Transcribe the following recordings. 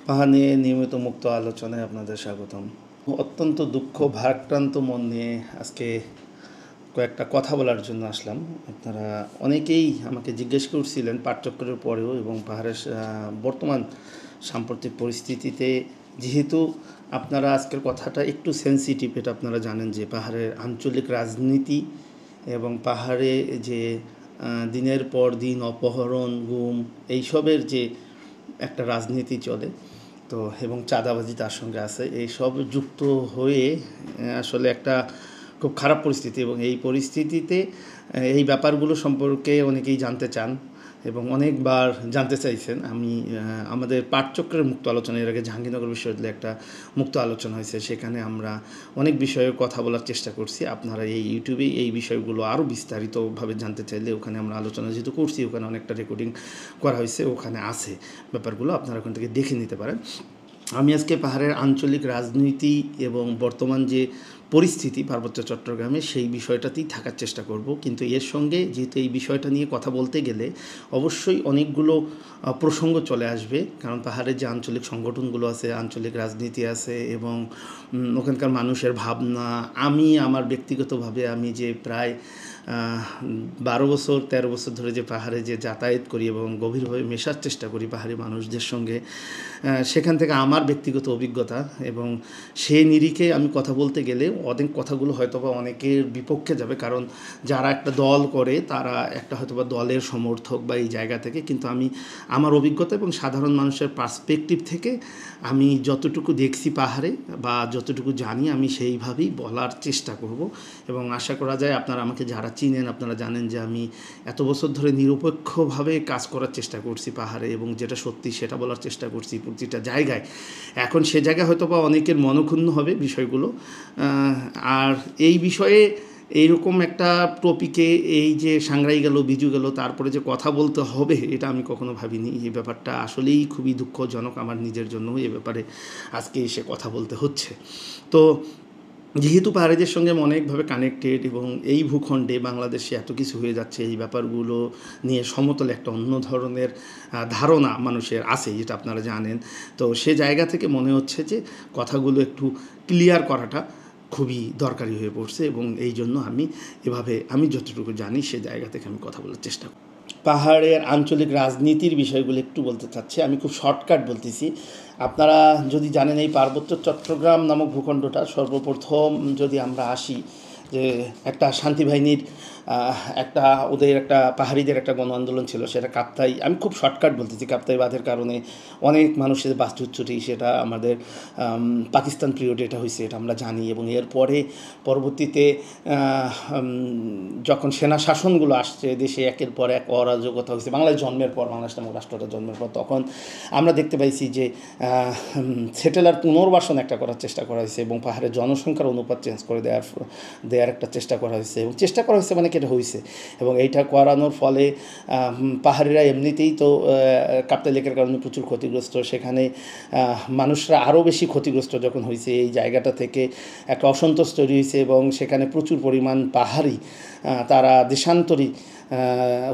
পাহা নিয়ে নিয়মিত মুক্ত আলোচনায় আপনাদের স্বাগতম। অত্যন্ত দুঃখ ভারাক্রান্ত মন নিয়ে আজকে কয়েকটা কথা বলার জন্য আসলাম। আপনারা অনেকেই আমাকে জিজ্ঞেস করছিলেন পাঠচক্রের পরেও এবং পাহাড়ের বর্তমান সাম্প্রতিক পরিস্থিতিতে, যেহেতু আপনারা আজকের কথাটা একটু সেন্সিটিভ, এটা আপনারা জানেন যে পাহাড়ের আঞ্চলিক রাজনীতি এবং পাহাড়ে যে দিনের পর দিন অপহরণ, গুম, এইসবের যে একটা রাজনীতি চলে, তো এবং চাঁদাবাজি তার সঙ্গে আছে, এই সব যুক্ত হয়ে আসলে একটা খুব খারাপ পরিস্থিতি। এবং এই পরিস্থিতিতে এই ব্যাপারগুলো সম্পর্কে অনেকেই জানতে চান এবং অনেকবার জানতে চাইছেন। আমি আমাদের পাঠচক্রের মুক্ত আলোচনা, এর আগে জাহাঙ্গীরনগর বিশ্ববিদ্যালয়ে একটা মুক্ত আলোচনা হয়েছে, সেখানে আমরা অনেক বিষয়ে কথা বলার চেষ্টা করছি। আপনারা এই ইউটিউবে এই বিষয়গুলো আরও বিস্তারিতভাবে জানতে চাইলে ওখানে আমরা আলোচনা যেহেতু করছি, ওখানে অনেকটা রেকর্ডিং করা হয়েছে, ওখানে আছে ব্যাপারগুলো, আপনারা ওখান থেকে দেখে নিতে পারেন। আমি আজকে পাহাড়ের আঞ্চলিক রাজনীতি এবং বর্তমান যে পরিস্থিতি পার্বত্য চট্টগ্রামে, সেই বিষয়টাতেই থাকার চেষ্টা করব। কিন্তু এর সঙ্গে যেহেতু এই বিষয়টা নিয়ে কথা বলতে গেলে অবশ্যই অনেকগুলো প্রসঙ্গ চলে আসবে, কারণ পাহাড়ের যে আঞ্চলিক সংগঠনগুলো আছে, আঞ্চলিক রাজনীতি আছে এবং ওখানকার মানুষের ভাবনা। আমি আমার ব্যক্তিগতভাবে আমি যে প্রায় 13 বছর ধরে যে পাহাড়ে যে যাতায়াত করি এবং গভীরভাবে মেশার চেষ্টা করি পাহাড়ি মানুষদের সঙ্গে, সেখান থেকে আমার ব্যক্তিগত অভিজ্ঞতা এবং সেই নিরিখে আমি কথা বলতে গেলে অনেক কথাগুলো হয়তোবা অনেকের বিপক্ষে যাবে, কারণ যারা একটা দল করে তারা একটা হয়তোবা দলের সমর্থক বা এই জায়গা থেকে, কিন্তু আমি আমার অভিজ্ঞতা এবং সাধারণ মানুষের পার্সপেক্টিভ থেকে আমি যতটুকু দেখছি পাহাড়ে বা যতটুকু জানি, আমি সেইভাবেই বলার চেষ্টা করব। এবং আশা করা যায় আপনারা আমাকে যারা চিনেন, আপনারা জানেন যে আমি এত বছর ধরে নিরপেক্ষভাবে কাজ করার চেষ্টা করছি পাহাড়ে, এবং যেটা সত্যি সেটা বলার চেষ্টা করছি প্রতিটা জায়গায়। এখন সে জায়গায় হয়তো বা অনেকের মনক্ষুণ্ণ হবে বিষয়গুলো, আর এই বিষয়ে এইরকম একটা টপিকে এই যে সাংরাই গেল, বিজু গেল, তারপরে যে কথা বলতে হবে, এটা আমি কখনো ভাবিনি। এই ব্যাপারটা আসলেই খুবই দুঃখজনক আমার নিজের জন্য, এ ব্যাপারে আজকে এসে কথা বলতে হচ্ছে। তো যেহেতু পাহাড়িদের সঙ্গে আমি অনেকভাবে কানেক্টেড এবং এই ভূখণ্ডে বাংলাদেশে এত কিছু হয়ে যাচ্ছে, এই ব্যাপারগুলো নিয়ে সমতলে একটা অন্য ধরনের ধারণা মানুষের আছে, যেটা আপনারা জানেন। তো সে জায়গা থেকে মনে হচ্ছে যে কথাগুলো একটু ক্লিয়ার করাটা খুবই দরকারি হয়ে পড়ছে, এবং এই জন্য আমি যতটুকু জানি সে জায়গা থেকে আমি কথা বলার চেষ্টা করি। পাহাড়ের আঞ্চলিক রাজনীতির বিষয়গুলো একটু বলতে চাচ্ছি, আমি খুব শর্টকাট বলতেছি। আপনারা যদি জানেন, এই পার্বত্য চট্টগ্রাম নামক ভূখণ্ডটা সর্বপ্রথম যদি আমরা আসি, যে একটা শান্তি বাহিনীর ওদের একটা পাহাড়িদের একটা গণ আন্দোলন ছিল, সেটা কাপ্তাই, আমি খুব শর্টকাট বলতেছি, কাপ্তাই বাঁধের কারণে অনেক মানুষের বাস্তুচ্যুতি, সেটা আমাদের পাকিস্তান পিরিয়ডে এটা হয়েছে, এটা আমরা জানি। এবং এরপরে পরবর্তীতে যখন সেনা শাসনগুলো আসছে দেশে, একের পর এক অরাজকতা হয়েছে, বাংলাদেশ জন্মের পর, বাংলাদেশ নামক রাষ্ট্রটা জন্মের পর, তখন আমরা দেখতে পাইছি যে সেটেলার পুনর্বাসন একটা করার চেষ্টা করা হয়েছে এবং পাহাড়ের জনসংখ্যার অনুপাত চেঞ্জ করে দেওয়ার একটা চেষ্টা করা হয়েছে, এবং চেষ্টা করা হয়েছে মানে এটা হয়েছে। এবং এইটা করানোর ফলে পাহাড়িরা এমনিতেই তো কাপ্তাই লেকের কারণে প্রচুর ক্ষতিগ্রস্ত, সেখানে মানুষরা আরও বেশি ক্ষতিগ্রস্ত যখন হয়েছে, এই জায়গাটা থেকে একটা অসন্তোষ তৈরি হয়েছে এবং সেখানে প্রচুর পরিমাণ পাহাড়ি তারা দেশান্তরী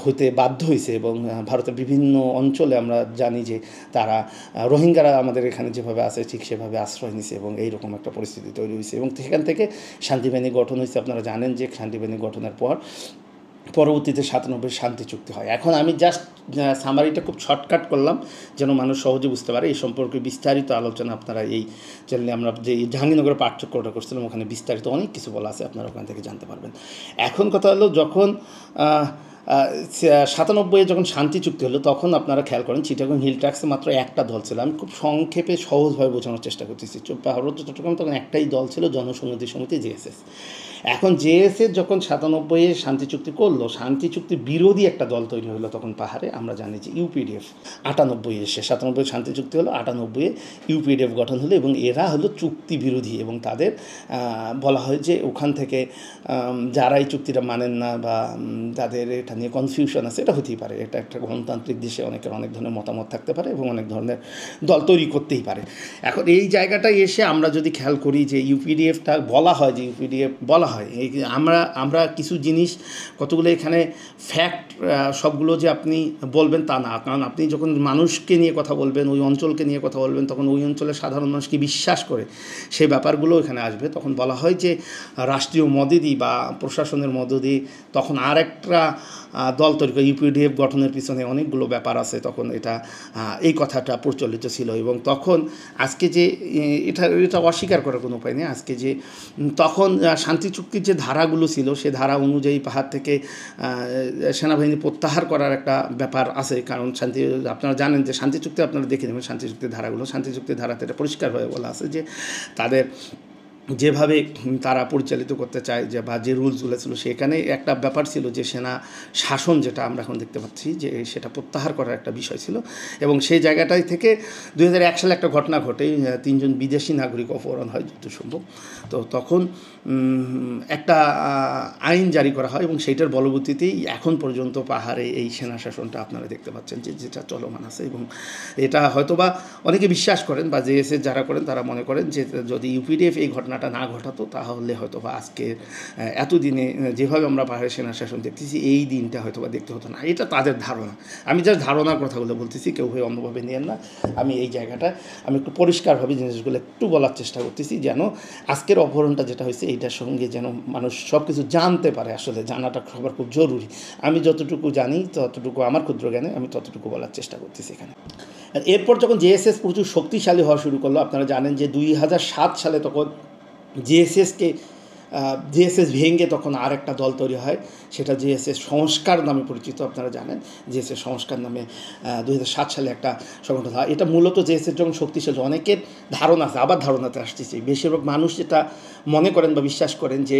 হইতে বাধ্য হয়েছে। এবং ভারতের বিভিন্ন অঞ্চলে আমরা জানি যে তারা রোহিঙ্গারা আমাদের এখানে যেভাবে আছে ঠিক সেভাবে আশ্রয় নিছে, এবং এইরকম একটা পরিস্থিতি তৈরি হয়েছে। এবং সেখান থেকে শান্তিবাহিনী গঠন হয়েছে। আপনারা জানেন যে শান্তিবাহিনী গঠনের পর পরবর্তীতে 97 শান্তি চুক্তি হয়। এখন আমি জাস্ট সামারিটা খুব শর্টকাট করলাম যেন মানুষ সহজে বুঝতে পারে। এই সম্পর্কে বিস্তারিত আলোচনা আপনারা এই চ্যানেলে, আমরা যে জাহাঙ্গীরনগরের পাঠচক্রটা করছিলাম, ওখানে বিস্তারিত অনেক কিছু বলা আছে, আপনারা ওখান থেকে জানতে পারবেন। এখন কথা হলো, যখন 97-এ যখন শান্তি চুক্তি হলো, তখন আপনারা খেয়াল করেন চিটাগং হিল ট্র্যাক্সে মাত্র একটা দল ছিল। আমি খুব সংক্ষেপে সহজভাবে বোঝানোর চেষ্টা করতেছি। পার্বত্য চট্টগ্রামে তখন একটাই দল ছিল, জনসংহতি সমিতি, জেএসএস। এখন জেএসএস যখন 97-এ শান্তি চুক্তি করলো, শান্তি চুক্তি বিরোধী একটা দল তৈরি হলো তখন পাহাড়ে, আমরা জানি যে ইউপিডিএফ। 98-এ এসে 97-এ শান্তি চুক্তি হলো, 98-এ ইউপিডিএফ গঠন হলো, এবং এরা হলো চুক্তি বিরোধী। এবং তাদের বলা হয় যে ওখান থেকে যারা এই চুক্তিটা মানেন না বা তাদের এটা নিয়ে কনফিউশন আছে, এটা হতেই পারে। এটা একটা গণতান্ত্রিক দেশে অনেকের অনেক ধরনের মতামত থাকতে পারে এবং অনেক ধরনের দল তৈরি করতেই পারে। এখন এই জায়গাটায় এসে আমরা যদি খেয়াল করি যে ইউপিডিএফটা বলা হয়, যে ইউপিডিএফ বলা হয়, এই আমরা কিছু জিনিস কতগুলো এখানে ফ্যাক্ট সবগুলো যে আপনি বলবেন তা না, কারণ আপনি যখন মানুষকে নিয়ে কথা বলবেন, ওই অঞ্চলকে নিয়ে কথা বলবেন, তখন ওই অঞ্চলের সাধারণ মানুষ কি বিশ্বাস করে সেই ব্যাপারগুলো এখানে আসবে। তখন বলা হয় যে রাষ্ট্রীয় মদদি বা প্রশাসনের মদদি, তখন আর একটা দল তৈরি করে ইউপিডিএফ গঠনের পিছনে অনেকগুলো ব্যাপার আছে, তখন এটা এই কথাটা প্রচলিত ছিল। এবং তখন আজকে যে এটা অস্বীকার করার কোনো উপায় নেই, আজকে যে তখন শান্তি চুক্তির যে ধারাগুলো ছিল সে ধারা অনুযায়ী পাহাড় থেকে সেনাবাহিনী প্রত্যাহার করার একটা ব্যাপার আছে। কারণ আপনারা জানেন যে শান্তি চুক্তি আপনারা দেখে নেবেন, শান্তি চুক্তির ধারাগুলো, শান্তি চুক্তির ধারাতে এটা পরিষ্কারভাবে বলা আছে যে তাদের যেভাবে তারা পরিচালিত করতে চায় যে বা যে রুলসগুলো ছিল, সেখানে একটা ব্যাপার ছিল যে সেনা শাসন, যেটা আমরা এখন দেখতে পাচ্ছি যে সেটা প্রত্যাহার করার একটা বিষয় ছিল। এবং সেই জায়গাটাই থেকে 2001 সালে একটা ঘটনা ঘটে, 3 জন বিদেশি নাগরিক অপহরণ হয় যত সম্ভব। তো তখন একটা আইন জারি করা হয় এবং সেইটার বলবতীতেই এখন পর্যন্ত পাহাড়ে এই সেনা শাসনটা আপনারা দেখতে পাচ্ছেন যে যেটা চলমান আছে। এবং এটা হয়তোবা অনেকে বিশ্বাস করেন বা জেএসএস যারা করেন তারা মনে করেন যে যদি ইউপিডিএফ এই ঘটনাটা না ঘটাতো তাহলে হয়তোবা আজকে এতদিনে যেভাবে আমরা পাহাড়ে সেনা শাসন দেখতেছি এই দিনটা হয়তোবা দেখতে হতো না। এটা তাদের ধারণা, আমি জাস্ট ধারণার কথাগুলো বলতেছি, কেউ হয়ে অন্যভাবে নিয়েন না। আমি এই জায়গাটা আমি একটু পরিষ্কারভাবে জিনিসগুলো একটু বলার চেষ্টা করতেছি, যেন আজকের অপহরণটা যেটা হয়েছে এইটার সঙ্গে যেন মানুষ সব কিছু জানতে পারে। আসলে জানাটা সবার খুব জরুরি। আমি যতটুকু জানি ততটুকু আমার ক্ষুদ্র জ্ঞানে আমি ততটুকু বলার চেষ্টা করতেছি এখানে। এরপর যখন জেএসএস প্রচুর শক্তিশালী হওয়া শুরু করলো, আপনারা জানেন যে 2007 সালে তখন জেএসএস ভেঙে তখন আর একটা দল তৈরি হয়, সেটা জেএসএস সংস্কার নামে পরিচিত। আপনারা জানেন জেএসএস সংস্কার নামে 2007 সালে একটা সংগঠন হয়। এটা মূলত জেএসএস যখন শক্তিশালী, অনেকের ধারণা আছে, আবার ধারণাতে আসতেছে, বেশিরভাগ মানুষ যেটা মনে করেন বা বিশ্বাস করেন যে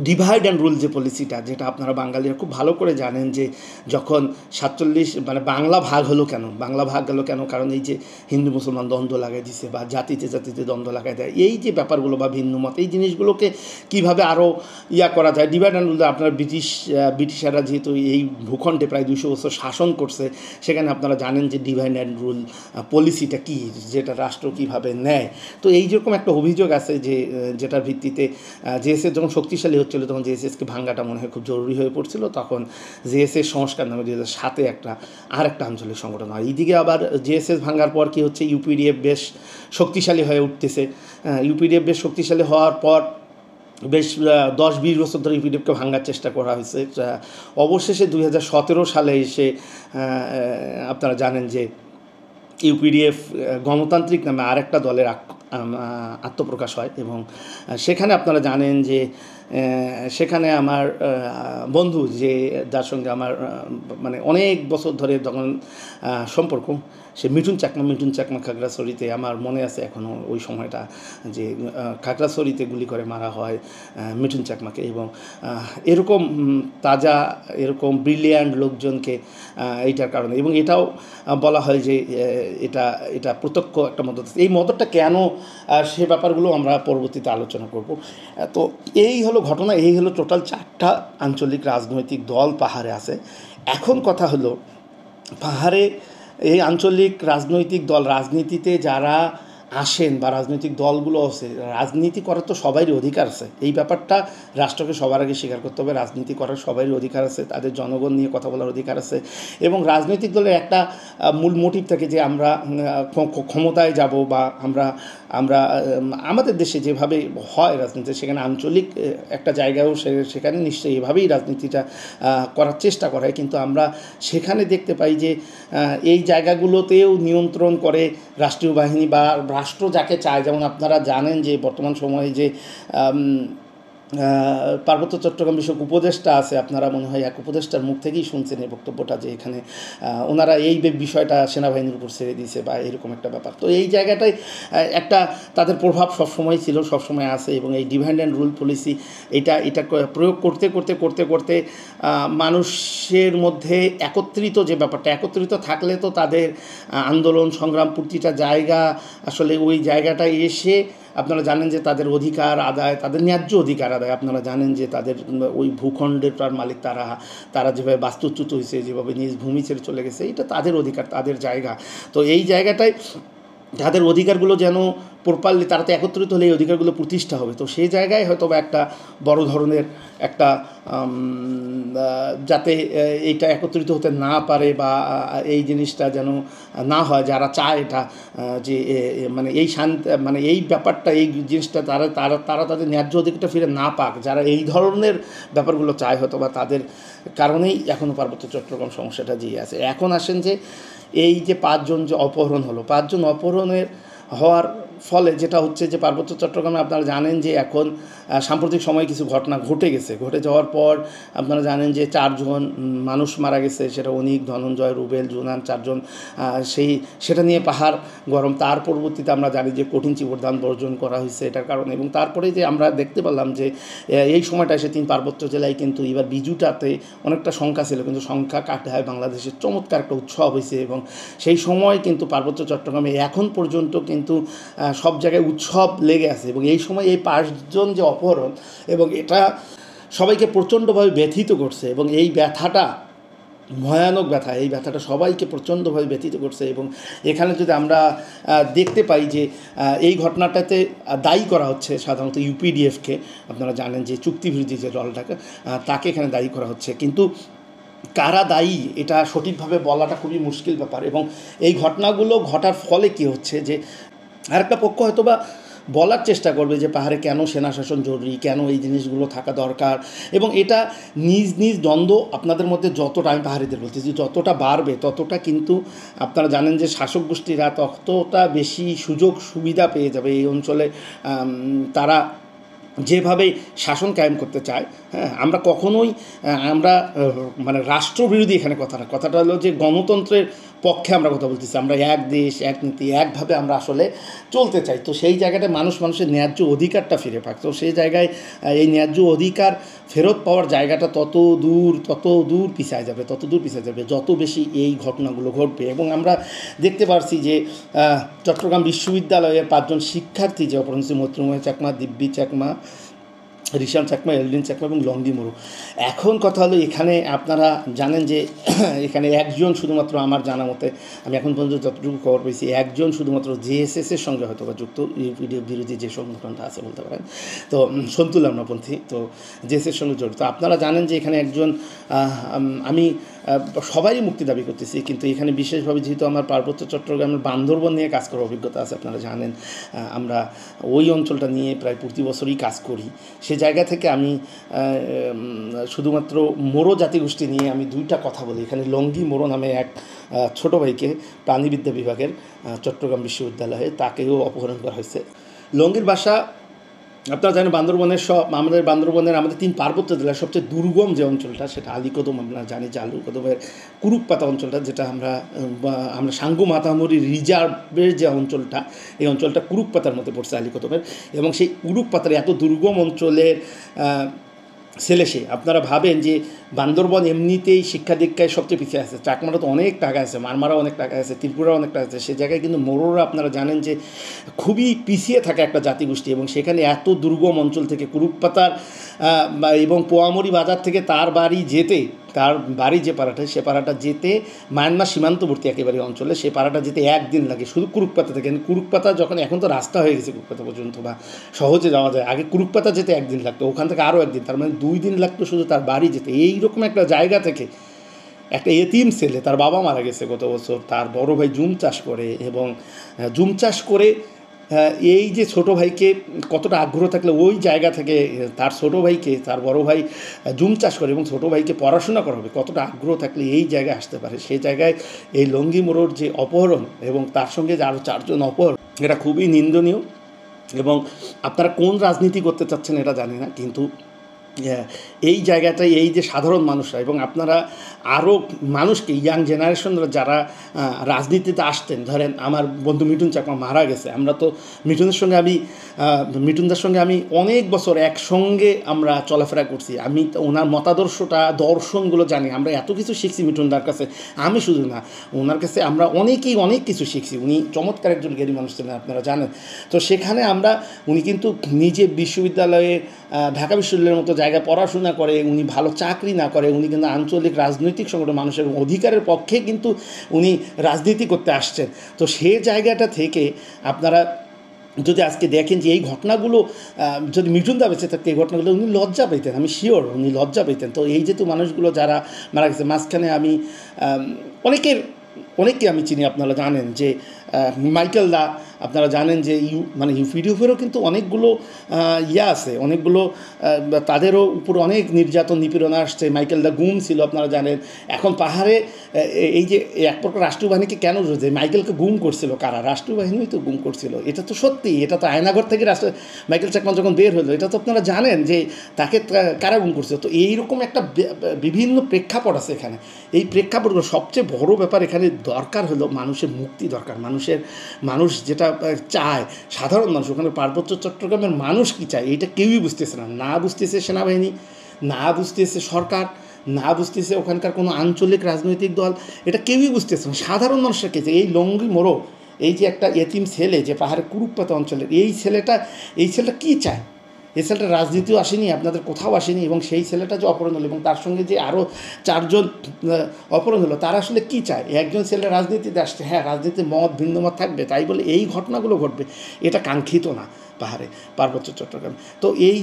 ডিভাইড অ্যান্ড রুল যে পলিসিটা, যেটা আপনারা বাঙালিরা খুব ভালো করে জানেন যে যখন 47 মানে বাংলা ভাগ হলো কেন, বাংলা ভাগ গেল কেন, কারণ এই যে হিন্দু মুসলমান দ্বন্দ্ব লাগাই দিছে বা জাতিতে জাতিতে দ্বন্দ্ব লাগাই দেয়, এই যে ব্যাপারগুলো বা ভিন্ন মত, এই জিনিসগুলোকে কীভাবে আরও করা যায়। ডিভাইড অ্যান্ড রুল আপনারা ব্রিটিশাররা যেহেতু এই ভূখণ্ডে প্রায় 200 বছর শাসন করছে, সেখানে আপনারা জানেন যে ডিভাইড অ্যান্ড রুল পলিসিটা কী, যেটা রাষ্ট্র কীভাবে নেয়। তো এই যেরকম একটা অভিযোগ আছে যে যেটার ভিত্তিতে জেএসএস যখন শক্তিশালী হচ্ছিল তখন জেএসএসকে ভাঙ্গাটা মনে হয় খুব জরুরি হয়ে পড়ছিল। তখন জেএসএস সংস্কার নামে 2007 আর একটা আঞ্চলিক সংগঠন হয়। এইদিকে আবার জেএসএস ভাঙ্গার পর কী হচ্ছে, ইউপিডিএফ বেশ শক্তিশালী হয়ে উঠতেছে। ইউপিডিএফ বেশ শক্তিশালী হওয়ার পর বেশ 10-20 বছর ধরে ইউপিডিএফকে ভাঙার চেষ্টা করা হয়েছে। অবশেষে 2017 সালে এসে আপনারা জানেন যে ইউপিডিএফ গণতান্ত্রিক নামে আরেকটা দলের আত্মপ্রকাশ হয়। এবং সেখানে আপনারা জানেন যে সেখানে আমার বন্ধু, যার সঙ্গে আমার মানে অনেক বছর ধরে তখন সম্পর্ক, সে মিঠুন চাকমা খাগড়াছড়িতে, আমার মনে আছে এখনও ওই সময়টা, যে খাগড়াছড়িতে গুলি করে মারা হয় মিঠুন চাকমাকে। এবং এরকম তাজা এরকম ব্রিলিয়ান্ট লোকজনকে এইটার কারণে, এবং এটাও বলা হয় যে এটা প্রত্যক্ষ একটা মদত। এই মদতটা কেন, সে ব্যাপারগুলো আমরা পরবর্তীতে আলোচনা করব। তো এই হলো ঘটনা, এই হলো টোটাল 4টা আঞ্চলিক রাজনৈতিক দল পাহাড়ে আছে। এখন কথা হলো, পাহাড়ে এই আঞ্চলিক রাজনৈতিক দল, রাজনীতিতে যারা আসেন বা রাজনৈতিক দলগুলো আছে, রাজনীতি করার তো সবারই অধিকার আছে। এই ব্যাপারটা রাষ্ট্রকে সবার আগে স্বীকার করতে হবে। রাজনীতি করার সবারই অধিকার আছে, তাদের জনগণ নিয়ে কথা বলার অধিকার আছে। এবং রাজনৈতিক দলের একটা মূল মোটিভ থাকে যে আমরা ক্ষমতায় যাব, বা আমরা আমাদের দেশে যেভাবে হয় রাজনীতি, সেখানে আঞ্চলিক একটা জায়গায়ও সেখানে নিশ্চয়ই এভাবেই রাজনীতিটা করার চেষ্টা করা হয়। কিন্তু আমরা সেখানে দেখতে পাই যে এই জায়গাগুলোতেও নিয়ন্ত্রণ করে রাষ্ট্রীয় বাহিনী বা রাষ্ট্র যাকে চায়। যেমন আপনারা জানেন যে বর্তমান সময়ে যে পার্বত্য চট্টগ্রাম বিষয়ক উপদেষ্টা আছে, আপনারা মনে হয় এক উপদেষ্টার মুখ থেকেই শুনছেন এই বক্তব্যটা, যে এখানে ওনারা এই বিষয়টা সেনাবাহিনীর উপর ছেড়ে দিয়েছে বা এরকম একটা ব্যাপার। তো এই জায়গাটায় একটা তাদের প্রভাব সবসময় ছিল, সবসময় আছে। এবং এই ডিভাইড অ্যান্ড রুল পলিসি এটা প্রয়োগ করতে মানুষের মধ্যে একত্রিত যে ব্যাপারটা, একত্রিত থাকলে তো তাদের আন্দোলন সংগ্রাম প্রতিটা জায়গা আসলে ওই জায়গাটায় এসে আপনারা জানেন যে তাদের অধিকার আদায়, তাদের ন্যায্য অধিকার আদায়, আপনারা জানেন যে তাদের ওই ভূখণ্ডের মালিক তারা যেভাবে বাস্তুচ্যুত হয়েছে, যেভাবে নিজ ভূমি ছেড়ে চলে গেছে, এটা তাদের অধিকার, তাদের জায়গা। তো এই জায়গাটায় যাদের অধিকারগুলো যেন প্রপারলি, তারা তো একত্রিত হলে এই অধিকারগুলো প্রতিষ্ঠা হবে। তো সেই জায়গায় হয়তো বা একটা বড় ধরনের একটা যাতে এইটা একত্রিত হতে না পারে বা এই জিনিসটা যেন না হয়, যারা চায় এটা যে মানে এই শান্তি, মানে এই ব্যাপারটা, এই জিনিসটা তারা তারা তারা তাদের ন্যায্য অধিকারটা ফিরে না পাক, যারা এই ধরনের ব্যাপারগুলো চায় হয়তো বা তাদের কারণেই এখনও পার্বত্য চট্টগ্রাম সমস্যাটা জিয়ে আছে। এখন আসেন যে এই যে 5 জন যে অপহরণ হলো, 5 জন অপহরণের হওয়ার ফলে যেটা হচ্ছে যে পার্বত্য চট্টগ্রামে আপনারা জানেন যে এখন সাম্প্রতিক সময়ে কিছু ঘটনা ঘটে যাওয়ার পর আপনারা জানেন যে 4 জন মানুষ মারা গেছে, সেটা অনিক, ধনঞ্জয়, রুবেল, জুনান, 4 জন। সেটা নিয়ে পাহাড় গরম। তার পরবর্তীতে আমরা জানি যে কঠিন চিবরদান বর্জন করা হয়েছে এটার কারণে। এবং তারপরে যে আমরা দেখতে পেলাম যে এই সময়টা এসে 3 পার্বত্য জেলায় কিন্তু এবার বিজুটাতে অনেকটা সংখ্যা ছিল, কিন্তু সংখ্যা কাটায় বাংলাদেশের চমৎকার একটা উৎসব হয়েছে। এবং সেই সময় কিন্তু পার্বত্য চট্টগ্রামে এখন পর্যন্ত কিন্তু সব জায়গায় উৎসব লেগে আছে। এবং এই সময় এই 5 জন যে অপহরণ, এবং এটা সবাইকে প্রচণ্ডভাবে ব্যথিত করছে। এবং এই ব্যথাটা ভয়ানক ব্যথা, এই ব্যথাটা সবাইকে প্রচণ্ডভাবে ব্যথিত করছে। এবং এখানে যদি আমরা দেখতে পাই যে এই ঘটনাটাতে দায়ী করা হচ্ছে সাধারণত ইউপিডিএফকে, আপনারা জানেন যে চুক্তিবিরোধী যে দলটাকে, তাকে এখানে দায়ী করা হচ্ছে। কিন্তু কারা দায়ী এটা সঠিকভাবে বলাটা খুবই মুশকিল ব্যাপার। এবং এই ঘটনাগুলো ঘটার ফলে কী হচ্ছে যে আরেকটা পক্ষ হয়তো বা বলার চেষ্টা করবে যে পাহাড়ে কেন সেনা শাসন জরুরি, কেন এই জিনিসগুলো থাকা দরকার। এবং এটা নিজ নিজ দ্বন্দ্ব আপনাদের মধ্যে যতটা, আমি পাহাড়িদের বলতেছি, যতটা বাড়বে ততটা কিন্তু আপনারা জানেন যে শাসক গোষ্ঠীরা ততটা বেশি সুযোগ সুবিধা পেয়ে যাবে এই অঞ্চলে। তারা যেভাবে শাসন কায়েম করতে চায়, হ্যাঁ, আমরা কখনোই আমরা মানে রাষ্ট্রবিরোধী এখানে কথাটা হলো যে গণতন্ত্রের পক্ষে আমরা কথা বলতেছি। আমরা এক দেশ, এক নীতি, একভাবে আমরা আসলে চলতে চাই। তো সেই জায়গাটায় মানুষের ন্যায্য অধিকারটা ফিরে পাক। তো সেই জায়গায় এই ন্যায্য অধিকার ফেরত পাওয়ার জায়গাটা তত দূর পিছায় যাবে, যত বেশি এই ঘটনাগুলো ঘটবে। এবং আমরা দেখতে পারছি যে চট্টগ্রাম বিশ্ববিদ্যালয়ের 5 জন শিক্ষার্থী যে অপহরণ হয়েছে, মৈত্রময় চাকমা, দিব্যি চাকমা, রিশান চাকমা, এলডিন চাকমা এবং লংদি মোরু। এখন কথা হলো এখানে আপনারা জানেন যে এখানে একজন শুধুমাত্র, আমার জানা মতে, আমি এখন পর্যন্ত যতটুকু খবর পেয়েছি, একজন শুধুমাত্র জেএসএসের সঙ্গে হয়তো বা যুক্ত, ইউপিডিএফ বিরোধী যে সংগঠনটা আছে বলতে পারেন, তো সন্তুল আমনাপন্থী, তো জেএসএসের সঙ্গে জড়িত। আপনারা জানেন যে এখানে একজন, আমি সবাই মুক্তি দাবি করতেছি, কিন্তু এখানে বিশেষভাবে যেহেতু আমার পার্বত্য চট্টগ্রামের বান্দরবন নিয়ে কাজ করার অভিজ্ঞতা আছে, আপনারা জানেন আমরা ওই অঞ্চলটা নিয়ে প্রায় প্রতি বছরই কাজ করি। সে জায়গা থেকে আমি শুধুমাত্র মোরো জাতিগোষ্ঠী নিয়ে আমি 2টা কথা বলি। এখানে লঙ্গি মোরো নামে এক ছোটো ভাইকে প্রাণীবিদ্যা বিভাগের চট্টগ্রাম বিশ্ববিদ্যালয়ে, তাকেও অপহরণ করা হয়েছে। লঙ্গির বাসা আপনারা জানেন বান্দরবনের আমাদের 3 পার্বত্য জেলার সবচেয়ে দুর্গম যে অঞ্চলটা, সেটা আলীকদম। আমরা জানি যে আলীকদমের কুরুকপাতা অঞ্চলটা, যেটা আমরা সাঙ্গু মাতামুরি রিজার্ভের যে অঞ্চলটা, এই অঞ্চলটা কুরুকপাতার মধ্যে পড়ছে আলীকদমের। এবং সেই কুরুকপাতার এত দুর্গম অঞ্চলের ছেলে সে, আপনারা ভাবেন যে বান্দরবন এমনিতেই শিক্ষা দীক্ষায় সবচেয়ে পিছিয়ে আছে। চাকমারা তো অনেক টাকা আছে, মারমারা অনেক টাকা আছে, ত্রিপুরা অনেক টাকা আছে, সে জায়গায় কিন্তু মোরোরা আপনারা জানেন যে খুবই পিছিয়ে থাকে একটা জাতিগোষ্ঠী। এবং সেখানে এত দুর্গম অঞ্চল থেকে কুরুকপাতার এবং পোয়ামরি বাজার থেকে তার বাড়ি যে পাড়াটা, সে পাড়াটা যেতে মায়ানমার সীমান্তবর্তী একেবারে অঞ্চলে, সে পাড়াটা যেতে 1 দিন লাগে শুধু কুরুকপাতা থেকে। কুরুকপাতা যখন, এখন তো রাস্তা হয়ে গেছে কুরুকপাতা পর্যন্ত বা সহজে যাওয়া যায়, আগে কুরুকপাতা যেতে 1 দিন লাগতো, ওখান থেকে আরও 1 দিন, তার মানে 2 দিন লাগতো শুধু তার বাড়ি যেতে। এইরকম একটা জায়গা থেকে একটা এতিম ছেলে, তার বাবা মারা গেছে গত বছর, তার বড় ভাই জুম চাষ করে, এবং জুম চাষ করে এই যে ছোটো ভাইকে কতটা আগ্রহ থাকলে ওই জায়গা থেকে তার ছোটো ভাইকে, তার বড় ভাই জুম চাষ করে এবং ছোটো ভাইকে পড়াশোনা করা হবে, কতটা আগ্রহ থাকলে এই জায়গায় আসতে পারে। সেই জায়গায় এই লঙ্গি মোড়োর যে অপহরণ এবং তার সঙ্গে যে আরও 4 জন অপহরণ, এটা খুবই নিন্দনীয়। এবং আপনারা কোন রাজনীতি করতে চাচ্ছেন এটা জানি না, কিন্তু হ্যাঁ, এই জায়গাটায় এই যে সাধারণ মানুষরা এবং আপনারা আরও মানুষকে ইয়াং জেনারেশনরা যারা রাজনীতিতে আসতেন, ধরেন আমার বন্ধু মিঠুন চাকমা মারা গেছে, আমরা তো মিঠুনদার সঙ্গে আমি অনেক বছর একসঙ্গে আমরা চলাফেরা করছি, আমি ওনার মতাদর্শটা দর্শনগুলো জানি, আমরা এত কিছু শিখছি মিঠুনদার কাছে, আমি শুধু না ওনার কাছে আমরা অনেকেই অনেক কিছু শিখছি। উনি চমৎকার একজন জ্ঞানী মানুষ ছিলেন, আপনারা জানেন। তো সেখানে উনি কিন্তু নিজে বিশ্ববিদ্যালয়ে ঢাকা বিশ্ববিদ্যালয়ের মতো জায়গায় পড়াশোনা করে, উনি ভালো চাকরি না করে, উনি কিন্তু আঞ্চলিক রাজনৈতিক সংগঠন মানুষের অধিকারের পক্ষে কিন্তু উনি রাজনীতি করতে আসছেন। তো সে জায়গাটা থেকে আপনারা যদি আজকে দেখেন যে এই ঘটনাগুলো যদি মিঠুনদা বেঁচে থাকতে এই ঘটনাগুলো উনি লজ্জা পেতেন, আমি শিওর উনি লজ্জা পেতেন। তো এই যেহেতু মানুষগুলো যারা মারা গেছে, মাঝখানে আমি অনেককে আমি চিনি, আপনারা জানেন যে মাইকেল দা, আপনারা জানেন যে ইউপিডিএফেরও কিন্তু অনেকগুলো আছে, অনেকগুলো তাদেরও উপর অনেক নির্যাতন নিপীড়ন আসছে। মাইকেল দা গুম ছিল, আপনারা জানেন। এখন পাহাড়ে এই যে এক প্রকার রাষ্ট্রীয় বাহিনীকে কেন রয়েছে, মাইকেলকে গুম করছিল কারা? রাষ্ট্রীয় বাহিনী তো গুম করছিল, এটা তো সত্যি। এটা তো আয়নাঘর থেকে মাইকেল চাকমা যখন বের হলো, এটা তো আপনারা জানেন যে তাকে কারা গুম করছিল। তো এইরকম একটা বিভিন্ন প্রেক্ষাপট আছে এখানে। এই প্রেক্ষাপটগুলো সবচেয়ে বড় ব্যাপার এখানে দরকার হলো মানুষের মুক্তি দরকার। মানুষ যেটা চায়, সাধারণ মানুষ, ওখানে পার্বত্য চট্টগ্রামের মানুষ কী চায় এইটা কেউই বুঝতেছে না বুঝতেছে সেনাবাহিনী, না বুঝতেছে সরকার, না বুঝতেছে ওখানকার কোনো আঞ্চলিক রাজনৈতিক দল, এটা কেউই বুঝতেছে না। সাধারণ মানুষরা কে চায়? এই লঙ্গি মোড়ো, এই যে একটা এতিম ছেলে যে পাহাড়ের কুরুপাতা অঞ্চলের, এই ছেলেটা কী চায়? এই ছেলেটা রাজনীতিও আসেনি, আপনাদের কোথাও আসেনি, এবং সেই ছেলেটা যে অপহরণ হলো এবং তার সঙ্গে যে আরও 4 জন অপহরণ হলো, তারা আসলে কী চায়? একজন ছেলে রাজনীতিতে আসছে, হ্যাঁ রাজনীতির ভিন্ন মত থাকবে, তাই বলে এই ঘটনাগুলো ঘটবে, এটা কাঙ্ক্ষিত না পার্বত্য চট্টগ্রামে। তো এই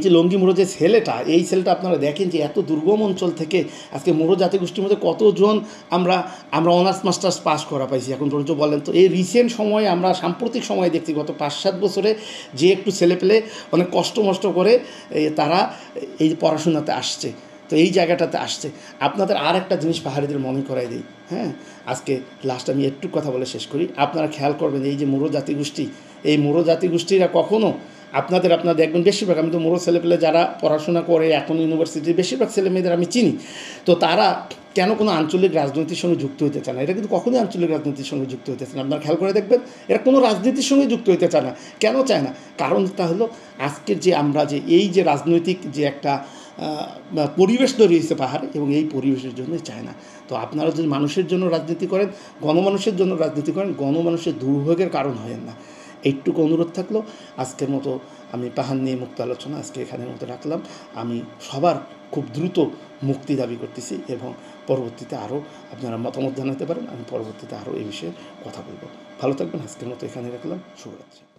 যে লঙ্গি মুড়ো যে ছেলেটা, এই ছেলেটা আপনারা দেখেন যে এত দুর্গম অঞ্চল থেকে আজকে মুড়ো জাতিগোষ্ঠীর মধ্যে কতজন আমরা অনার্স মাস্টার্স পাস করা পাইছি এখন পর্যন্ত, বলেন তো? এই রিসেন্ট সময়ে আমরা সাম্প্রতিক সময়ে দেখছি গত 5-7 বছরে যে একটু ছেলেপেলে অনেক কষ্ট করে তারা এই পড়াশোনাতে আসছে, তো এই জায়গাটাতে আসছে। আপনাদের আর একটা জিনিস পাহাড়িদের মনে করাই দিই, হ্যাঁ, আজকে লাস্ট আমি একটু কথা বলে শেষ করি। আপনারা খেয়াল করবেন এই যে মুড়ো জাতিগোষ্ঠী, এই মুড়ো জাতিগোষ্ঠীরা কখনও আপনারা দেখবেন বেশিরভাগ, আমি তো মোড়ো ছেলেপেলে যারা পড়াশোনা করে এখন ইউনিভার্সিটির বেশিরভাগ ছেলেমেয়েদের আমি চিনি, তো তারা কেন কোনো আঞ্চলিক রাজনীতির সঙ্গে যুক্ত হতে চায় না? এটা কিন্তু কখনোই আঞ্চলিক রাজনীতির সঙ্গে যুক্ত হতে চায় না। আপনারা খেয়াল করে দেখবেন এরা কোনো রাজনীতির সঙ্গে যুক্ত হতে চায় না। কেন চায় না? কারণটা হলো আজকের যে আমরা যে এই যে রাজনৈতিক যে একটা পরিবেশ তৈরি হয়েছে পাহাড়ে, এবং এই পরিবেশের জন্যই চায় না। তো আপনারা যদি মানুষের জন্য রাজনীতি করেন, গণমানুষের জন্য রাজনীতি করেন, গণমানুষের দুর্ভোগের কারণ হয়েন না। এইটুকু অনুরোধ থাকলো। আজকের মতো আমি পাহাড় নিয়ে মুক্ত আলোচনা আজকে এখানের মতো রাখলাম। আমি সবার খুব দ্রুত মুক্তি দাবি করতেছি, এবং পরবর্তীতে আরও আপনারা মতামত জানাতে পারেন, আমি পরবর্তীতে আরও এই বিষয়ে কথা বলবো। ভালো থাকবেন। আজকের মতো এখানে রাখলাম। শুভরাত্রি।